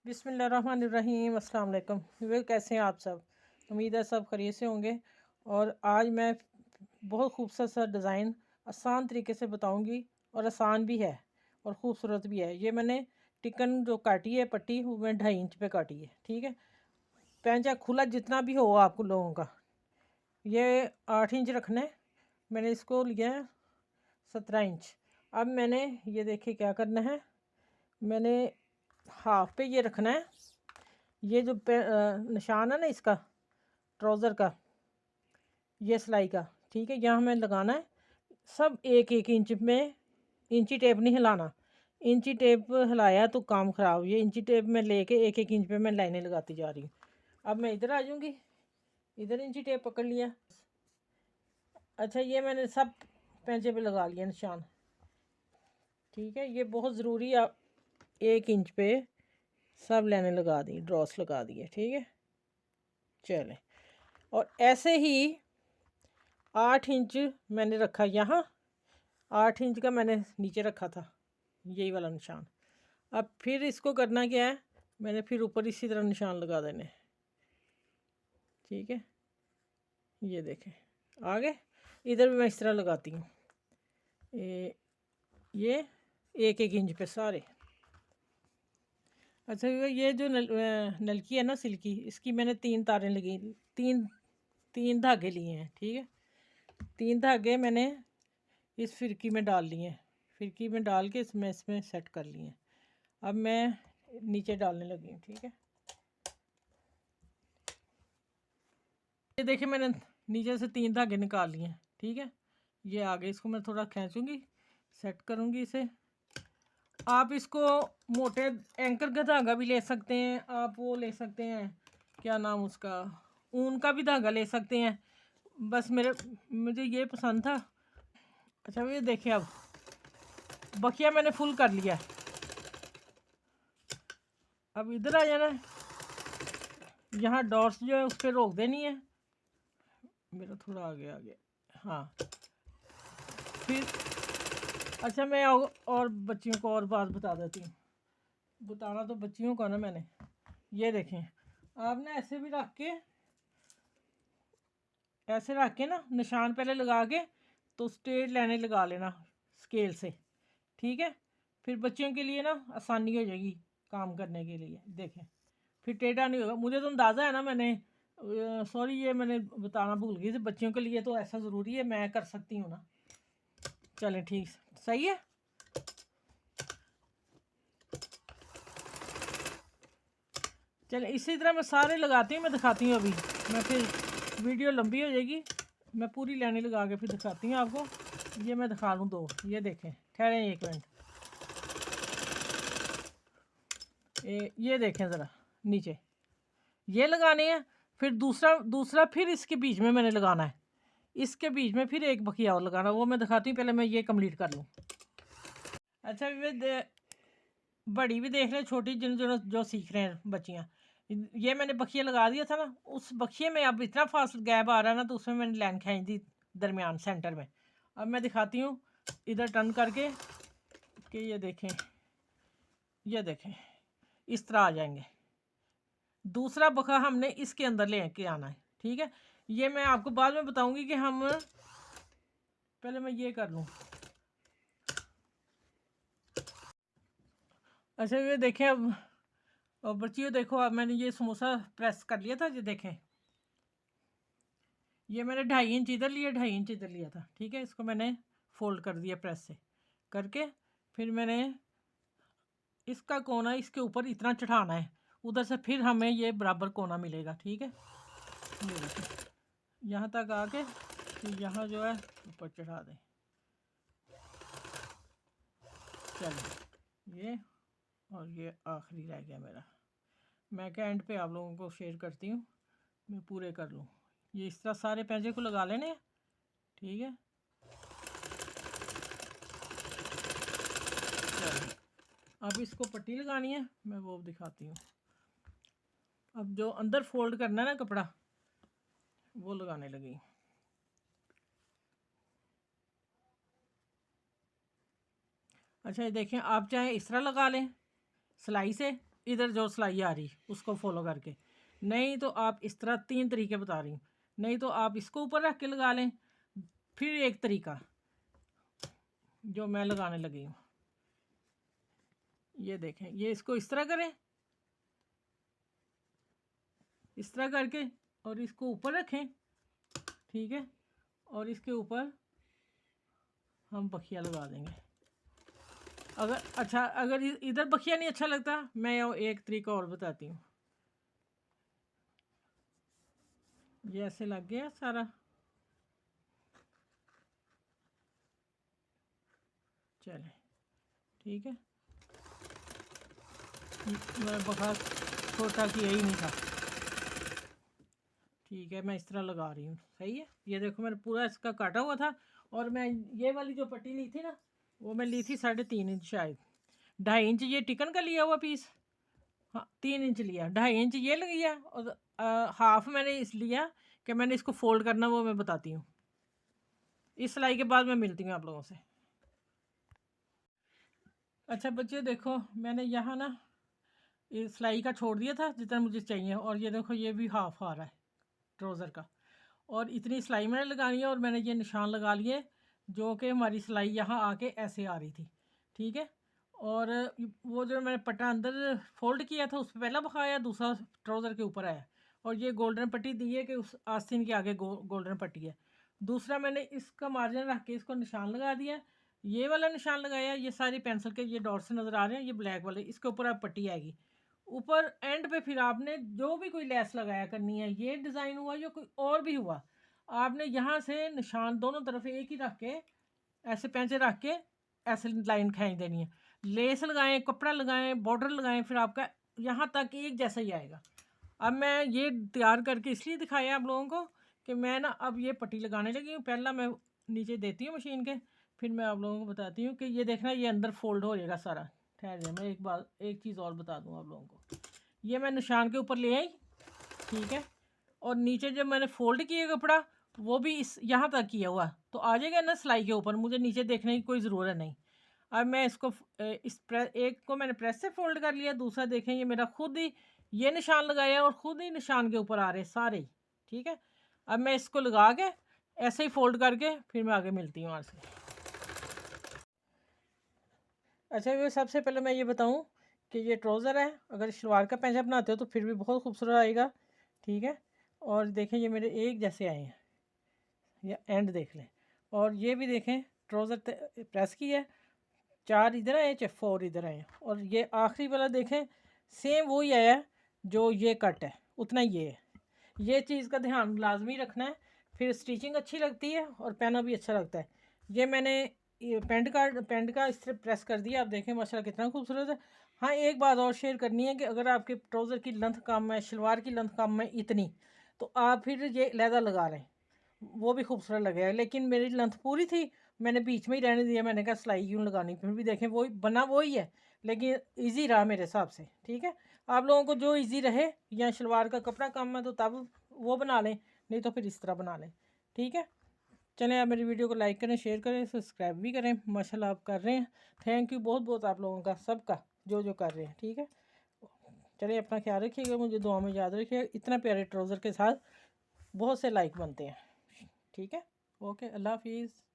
बिस्मिल्लाहिर्रहमानिर्रहीम। अस्सलाम वालेकुम। वे कैसे हैं आप सब? उम्मीद है सब खैरियत से होंगे। और आज मैं बहुत खूबसूरत सा डिज़ाइन आसान तरीके से बताऊंगी, और आसान भी है और ख़ूबसूरत भी है। ये मैंने टिकन जो काटी है पट्टी, वो मैं 2.5 इंच पे काटी है। ठीक है, पैंचा खुला जितना भी हो आप लोगों का, ये 8 इंच रखना है। मैंने इसको लिया है 17 इंच। अब मैंने ये देखिए क्या करना है, मैंने हाफ पे ये रखना है। ये जो निशान है ना इसका, ट्राउज़र का, ये सिलाई का, ठीक है, यहाँ हमें लगाना है सब 1-1 इंच में। इंची टेप नहीं हिलाना, इंची टेप हिलाया तो काम ख़राब। ये इंची टेप में लेके 1-1 इंच पे मैं लाइनें लगाती जा रही हूँ। अब मैं इधर आ जाऊँगी, इधर इंची टेप पकड़ लिया। अच्छा, ये मैंने सब पैंचे पे लगा लिया निशान। ठीक है, ये बहुत ज़रूरी है। 1 इंच पे सब लाइनें लगा दी, ड्रॉस लगा दिए। ठीक है, चलें। और ऐसे ही 8 इंच मैंने रखा यहाँ, 8 इंच का मैंने नीचे रखा था, यही वाला निशान। अब फिर इसको करना क्या है, मैंने फिर ऊपर इसी तरह निशान लगा देने। ठीक है, ये देखें आगे, इधर भी मैं इस तरह लगाती हूँ। ये 1-1 इंच पे सारे। अच्छा, ये जो नलकी है ना सिल्की, इसकी मैंने 3 तारें लगी, तीन धागे लिए हैं। ठीक है, 3 धागे मैंने इस फिरकी में डाल लिए हैं। फिरकी में डाल के इसमें सेट कर लिए हैं। अब मैं नीचे डालने लगी हूँ। ठीक है, ये देखिए मैंने नीचे से 3 धागे निकाल लिए हैं। ठीक है, ये आगे इसको मैं थोड़ा खींचूंगी, सेट करूँगी इसे। आप इसको मोटे एंकर का धागा भी ले सकते हैं, आप वो ले सकते हैं, क्या नाम उसका, ऊन का भी धागा ले सकते हैं। बस मुझे ये पसंद था। अच्छा, ये देखिए अब बखिया मैंने फुल कर लिया। अब इधर आ जाना है, यहाँ डॉट्स जो है उस पर रोक देनी है। मेरा थोड़ा आगे हाँ। फिर अच्छा, मैं और बच्चियों को और बात बता देती हूँ। बताना तो बच्चियों को ना मैंने। ये देखें, आपने ऐसे रख के ना निशान पहले लगा के, तो स्ट्रेट लाइनें लगा लेना स्केल से। ठीक है, फिर बच्चियों के लिए ना आसानी हो जाएगी काम करने के लिए। देखें, फिर टेढ़ा नहीं होगा। मुझे तो अंदाज़ा है ना, मैंने सॉरी ये मैंने बताना भूल गई थी, बच्चियों के लिए तो ऐसा ज़रूरी है, मैं कर सकती हूँ ना। चलें, ठीक सही है। चलें, इसी तरह मैं सारे लगाती हूँ, मैं दिखाती हूँ अभी। मैं फिर वीडियो लंबी हो जाएगी, मैं पूरी लाइनें लगा के फिर दिखाती हूँ आपको। ये मैं दिखा लूँ 2, ये देखें, ठहरें 1 मिनट। ये देखें ज़रा, नीचे ये लगाने हैं। फिर दूसरा फिर इसके बीच में मैंने लगाना है, इसके बीच में फिर एक बखिया और लगाना, वो मैं दिखाती हूँ। पहले मैं ये कंप्लीट कर लूँ। अच्छा, बड़ी भी देख लें, छोटी जो सीख रहे हैं बच्चियाँ। ये मैंने बखिया लगा दिया था ना, उस बखिए में अब इतना फास्ट गैप आ रहा है ना, तो उसमें मैंने लाइन खींच दी दरमियान सेंटर में। अब मैं दिखाती हूँ इधर टर्न करके कि ये देखें इस तरह आ जाएंगे। दूसरा बखा हमने इसके अंदर लेके आना है। ठीक है, ये मैं आपको बाद में बताऊंगी कि हम पहले मैं ये कर लूँ। अच्छा, ये देखें अब, और बच्चियों देखो, अब मैंने ये समोसा प्रेस कर लिया था। ये देखें, ये मैंने 2.5 इंच इधर लिया, 2.5 इंच इधर लिया था। ठीक है, इसको मैंने फोल्ड कर दिया प्रेस से करके। फिर मैंने इसका कोना इसके ऊपर इतना चढ़ाना है, उधर से फिर हमें ये बराबर कोना मिलेगा। ठीक है, ये देखें, यहाँ तक आके फिर यहाँ जो है ऊपर चढ़ा दें। चलिए, ये और ये आखिरी रह गया मेरा। मैं क्या एंड पे आप लोगों को शेयर करती हूँ, मैं पूरे कर लूँ। ये इस तरह सारे पैंचे को लगा लेने। ठीक है, चलिए अब इसको पट्टी लगानी है, मैं वो दिखाती हूँ। अब जो अंदर फोल्ड करना है ना कपड़ा, वो लगाने लगी। अच्छा, ये देखें, आप चाहे इस तरह लगा लें सिलाई से, इधर जो सिलाई आ रही उसको फॉलो करके, नहीं तो आप इस तरह 3 तरीके बता रही हूँ, नहीं तो आप इसको ऊपर रख के लगा लें। फिर एक तरीका जो मैं लगाने लगी हूँ, ये देखें, ये इसको इस तरह करें, इस तरह करके, और इसको ऊपर रखें, ठीक है, और इसके ऊपर हम बखिया लगा देंगे। अगर इधर बखिया नहीं अच्छा लगता, मैं एक तरीका और बताती हूँ। ये ऐसे लग गया सारा, चले ठीक है, मेरा बखा छोटा कि यही नहीं था, ठीक है, मैं इस तरह लगा रही हूँ, सही है। ये देखो मैंने पूरा इसका काटा हुआ था, और मैं ये वाली जो पट्टी ली थी ना, वो मैं ली थी 3.5 इंच, शायद 2.5 इंच ये टिकन का लिया हुआ पीस, हाँ 3 इंच लिया, 2.5 इंच ये लिया, और हाफ मैंने इस लिया कि मैंने इसको फोल्ड करना, वो मैं बताती हूँ। इस सिलाई के बाद मैं मिलती हूँ आप लोगों से। अच्छा बच्चे देखो, मैंने यहाँ ना इस सिलाई का छोड़ दिया था जितना मुझे चाहिए, और ये देखो ये भी हाफ आ रहा है ट्राउज़र का, और इतनी सिलाई मैंने लगानी है, और मैंने ये निशान लगा लिए जो कि हमारी सिलाई यहाँ आके ऐसे आ रही थी, ठीक है। और वो जो मैंने पट्टा अंदर फोल्ड किया था उस पर पहला बखाया, दूसरा ट्राउज़र के ऊपर आया, और ये गोल्डन पट्टी दी है कि उस आस्तीन के आगे गोल्डन पट्टी है। दूसरा मैंने इसका मार्जिन रख के इसको निशान लगा दिया, ये वाला निशान लगाया, ये सारी पेंसिल के ये डॉट्स नज़र आ रहे हैं, ये ब्लैक वाले, इसके ऊपर अब पट्टी आएगी ऊपर एंड पे। फिर आपने जो भी कोई लेस लगाया करनी है, ये डिज़ाइन हुआ या कोई और भी हुआ, आपने यहाँ से निशान दोनों तरफ एक ही रख के, ऐसे पैंचे रख के ऐसे लाइन खींच देनी है, लेस लगाएं, कपड़ा लगाएं, बॉर्डर लगाएं, फिर आपका यहाँ तक एक जैसा ही आएगा। अब मैं ये तैयार करके इसलिए दिखाया आप लोगों को कि मैं ना अब ये पट्टी लगाने लगी हूँ। पहला मैं नीचे देती हूँ मशीन के, फिर मैं आप लोगों को बताती हूँ कि ये देखना, ये अंदर फोल्ड हो जाएगा सारा। ठहर जाए, मैं एक चीज़ और बता दूँ आप लोगों को। ये मैं निशान के ऊपर ले आई, ठीक है, और नीचे जब मैंने फोल्ड किया कपड़ा, वो भी इस यहाँ तक किया हुआ, तो आ जाएगा ना सिलाई के ऊपर, मुझे नीचे देखने की कोई ज़रूरत नहीं। अब मैं इसको एक को मैंने प्रेस से फोल्ड कर लिया, दूसरा देखें ये मेरा खुद ही ये निशान लगाया, और ख़ुद ही निशान के ऊपर आ रहे सारे ही, ठीक है। अब मैं इसको लगा के ऐसे ही फोल्ड करके फिर मैं आगे मिलती हूँ आपसे। अच्छा ये सबसे पहले मैं ये बताऊँ कि ये ट्राउज़र है, अगर शलवार का पैंचा बनाते हो तो फिर भी बहुत खूबसूरत आएगा, ठीक है। और देखें ये मेरे एक जैसे आए हैं, या एंड देख लें, और ये भी देखें ट्राउज़र प्रेस की है, 4 इधर आए, 4 इधर आए, और ये आखिरी वाला देखें सेम वही आया जो ये कट है, उतना ये है। ये चीज़ का ध्यान लाजमी रखना है, फिर स्टिचिंग अच्छी लगती है और पहना भी अच्छा लगता है। ये मैंने ये पेंट का इस तरह प्रेस कर दिया, आप देखें माशाल्लाह कितना खूबसूरत है। हाँ एक बात और शेयर करनी है कि अगर आपके ट्राउज़र की लेंथ कम है, शलवार की लेंथ कम है इतनी, तो आप फिर ये लहदा लगा लें, वो भी खूबसूरत लगेगा। लेकिन मेरी लेंथ पूरी थी, मैंने बीच में ही रहने दिया, मैंने कहा सिलाई क्यों लगानी, फिर भी देखें वही बना वही है, लेकिन ईजी रहा मेरे हिसाब से, ठीक है। आप लोगों को जो ईजी रहे, या शलवार का कपड़ा कम है तो तब वो बना लें, नहीं तो फिर इस तरह बना लें, ठीक है। चलें आप मेरी वीडियो को लाइक करें, शेयर करें, सब्सक्राइब भी करें, माशाल्लाह आप कर रहे हैं, थैंक यू बहुत बहुत आप लोगों का, सबका जो कर रहे हैं, ठीक है। चलिए अपना ख्याल रखिएगा, मुझे दुआ में याद रखिएगा। इतना प्यारे ट्राउज़र के साथ बहुत से लाइक बनते हैं, ठीक है। ओके, अल्लाह हाफिज़।